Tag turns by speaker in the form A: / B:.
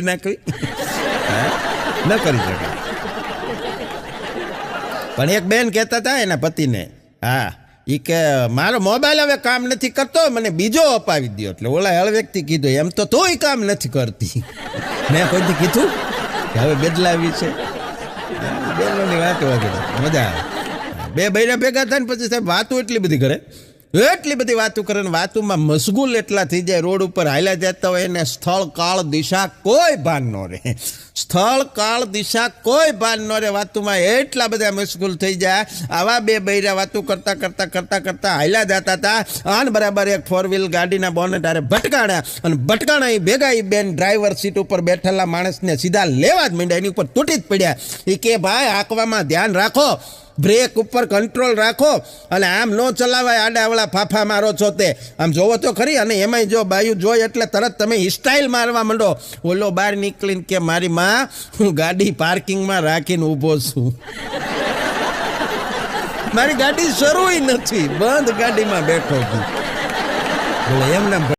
A: નાખવી ન કરી શકે. પણ એક બેન કહેતા હતા એના પતિને, હા એ કે મારો મોબાઈલ હવે કામ નથી કરતો, મને બીજો અપાવી દો. એટલે ઓલા હળ વ્યક્તિ કીધું એમ તો તોય કામ નથી કરતી. મેં કોઈથી કીધું કે હવે બદલાવી છે. બેનોની વાતો વગેરે મજા આવે. બે બૈરા ભેગા થાય ને પછી સાહેબ વાતો એટલી બધી કરે, એટલી બધી વાતો કરે ને વાતોમાં મશગુલ એટલા થઈ જાય, રોડ ઉપર હાલ્યા જતા હોય એને સ્થળ કાળ દિશા કોઈ ભાન ન રહે. સ્થળ કાળ દિશા કોઈ ભાન ન રહે, વાતોમાં એટલા બધા મશગુલ થઈ જાય. આવા બે બૈરા વાતો કરતા કરતા કરતા કરતા હાલ્યા જતા હતા અને બરાબર એક 4 વ્હીલ ગાડીના બોનેટ હારે ભટકાણ્યા અને ભટકાણા એ ભેગા એ બેન ડ્રાઈવર સીટ ઉપર બેઠેલા માણસને સીધા લેવા જ માંડ્યા, એની ઉપર તૂટી જ પડ્યા. એ કે ભાઈ હાંકવામાં ધ્યાન રાખો, બ્રેક ઉપર કંટ્રોલ રાખો અને આમ ન ચલાવાય, આડાવડા ફાફા મારો છો તે આમ જોવો તો ખરી. અને એમાંય જો બાયું જોઈ એટલે તરત તમે સ્ટાઇલ મારવા માંડો. ઓલો બહાર નીકળીને કે મારી માં હું ગાડી પાર્કિંગમાં રાખીને ઊભો છું, મારી ગાડી શરૂ નથી, બંધ ગાડીમાં બેઠો છું. એમને